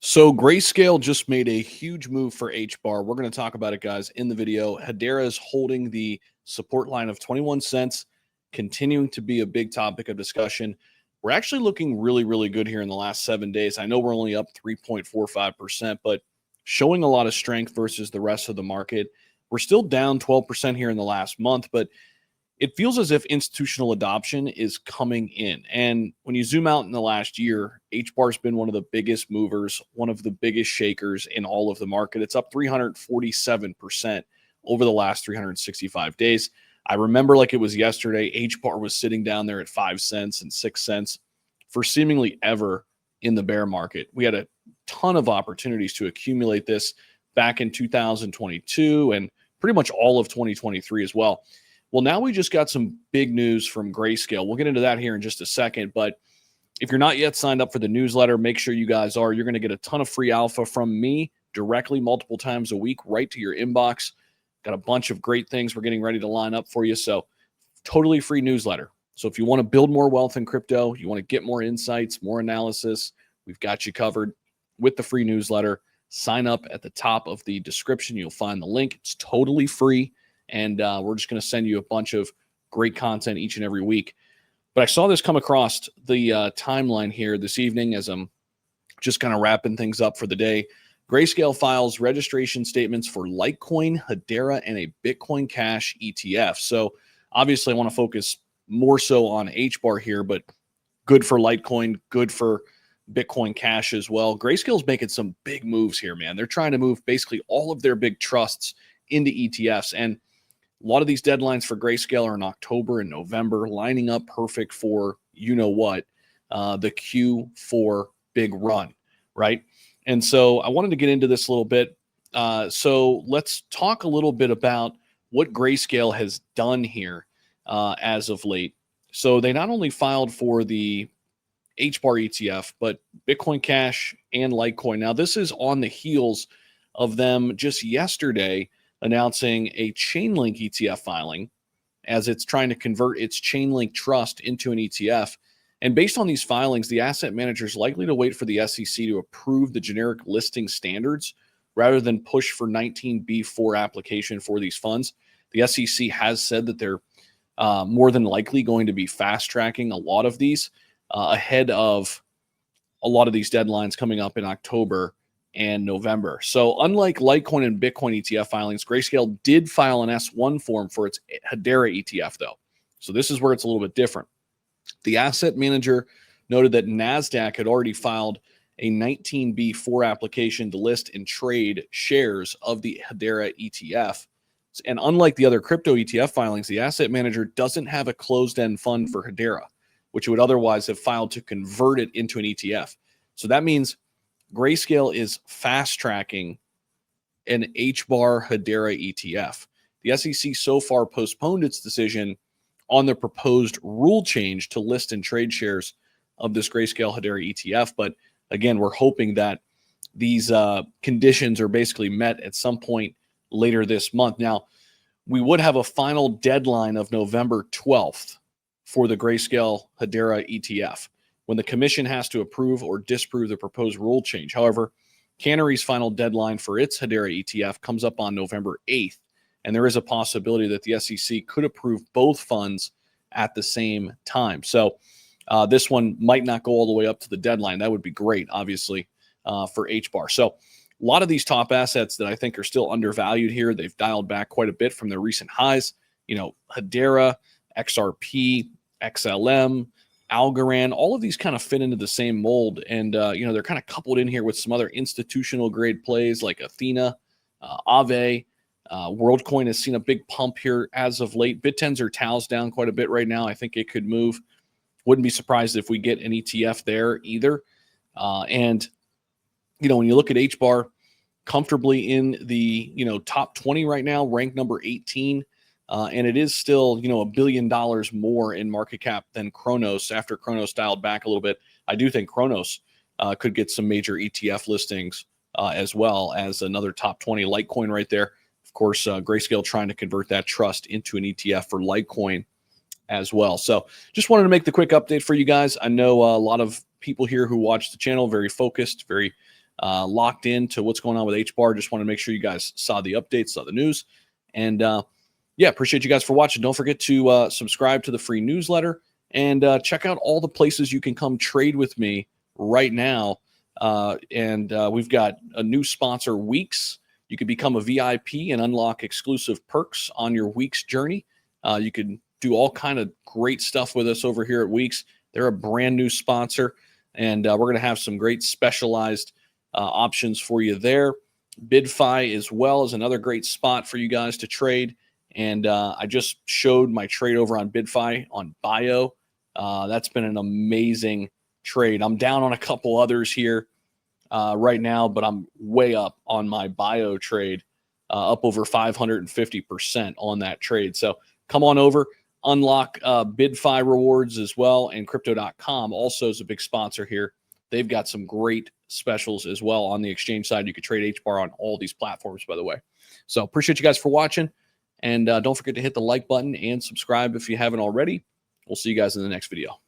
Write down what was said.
So Grayscale just made a huge move for HBAR. We're going to talk about it, guys, in the video. Hedera is holding the support line of 21 cents, continuing to be a big topic of discussion. We're actually looking really, really good here in the last 7 days. I know we're only up 3.45%, but showing a lot of strength versus the rest of the market. We're still down 12% here in the last month, but it feels as if institutional adoption is coming in. And when you zoom out in the last year, HBAR has been one of the biggest movers, one of the biggest shakers in all of the market. It's up 347% over the last 365 days. I remember like it was yesterday, HBAR was sitting down there at 5 cents and 6 cents for seemingly ever in the bear market. We had a ton of opportunities to accumulate this back in 2022 and pretty much all of 2023 as well. Well, now we just got some big news from Grayscale. We'll get into that here in just a second, but if you're not yet signed up for the newsletter, make sure you guys are. You're going to get a ton of free alpha from me directly multiple times a week right to your inbox. Got a bunch of great things we're getting ready to line up for you, so totally free newsletter. So if you want to build more wealth in crypto, you want to get more insights, more analysis, we've got you covered with the free newsletter. Sign up at the top of the description. You'll find the link. It's totally free. And we're just going to send you a bunch of great content each and every week. But I saw this come across the timeline here this evening as I'm just kind of wrapping things up for the day. Grayscale files registration statements for Litecoin, Hedera, and a Bitcoin Cash ETF. So obviously I want to focus more so on HBAR here, but good for Litecoin, good for Bitcoin Cash as well. Grayscale's making some big moves here, man. They're trying to move basically all of their big trusts into ETFs. And a lot of these deadlines for Grayscale are in October and November, lining up perfect for the Q4 big run, right? And so I wanted to get into this a little bit. So let's talk a little bit about what Grayscale has done here as of late. So they not only filed for the HBAR ETF, but Bitcoin Cash and Litecoin. Now, this is on the heels of them just yesterday announcing a Chainlink ETF filing as it's trying to convert its Chainlink trust into an ETF. And based on these filings, the asset manager is likely to wait for the SEC to approve the generic listing standards rather than push for 19B4 application for these funds. The SEC has said that they're more than likely going to be fast tracking a lot of these ahead of a lot of these deadlines coming up in October and November. So unlike Litecoin and Bitcoin ETF filings, Grayscale did file an S1 form for its Hedera ETF though. So this is where it's a little bit different. The asset manager noted that NASDAQ had already filed a 19B4 application to list and trade shares of the Hedera ETF. And unlike the other crypto ETF filings, the asset manager doesn't have a closed-end fund for Hedera, which would otherwise have filed to convert it into an ETF. So that means Grayscale is fast-tracking an HBAR Hedera ETF. The SEC so far postponed its decision on the proposed rule change to list and trade shares of this Grayscale Hedera ETF. But again, we're hoping that these conditions are basically met at some point later this month. Now, we would have a final deadline of November 12th for the Grayscale Hedera ETF, when the commission has to approve or disapprove the proposed rule change. However, Cannery's final deadline for its Hedera ETF comes up on November 8th, and there is a possibility that the SEC could approve both funds at the same time. So this one might not go all the way up to the deadline. That would be great, obviously, for HBAR. So a lot of these top assets that I think are still undervalued here, they've dialed back quite a bit from their recent highs. Hedera, XRP, XLM, Algorand, all of these kind of fit into the same mold. And, they're kind of coupled in here with some other institutional grade plays like Athena, Aave. WorldCoin has seen a big pump here as of late. BitTenzer Tao's down quite a bit right now. I think it could move. Wouldn't be surprised if we get an ETF there either. And when you look at HBAR, comfortably in the, top 20 right now, ranked number 18. And it is still, $1 billion more in market cap than Kronos after Kronos dialed back a little bit. I do think Kronos could get some major ETF listings as well as another top 20 Litecoin right there. Of course, Grayscale trying to convert that trust into an ETF for Litecoin as well. So just wanted to make the quick update for you guys. I know a lot of people here who watch the channel, very focused, very locked into what's going on with HBAR. Just want to make sure you guys saw the updates, saw the news. And yeah, appreciate you guys for watching. Don't forget to subscribe to the free newsletter and check out all the places you can come trade with me right now. We've got a new sponsor, WEEX. You can become a VIP and unlock exclusive perks on your WEEX journey. You can do all kind of great stuff with us over here at WEEX. They're a brand new sponsor, and we're going to have some great specialized options for you there. BidFi as well is another great spot for you guys to trade. And I just showed my trade over on BidFi on Bio. That's been an amazing trade. I'm down on a couple others here right now, but I'm way up on my Bio trade, up over 550% on that trade. So come on over, unlock BidFi rewards as well. And Crypto.com also is a big sponsor here. They've got some great specials as well on the exchange side. You can trade HBAR on all these platforms, by the way. So appreciate you guys for watching. And don't forget to hit the like button and subscribe if you haven't already. We'll see you guys in the next video.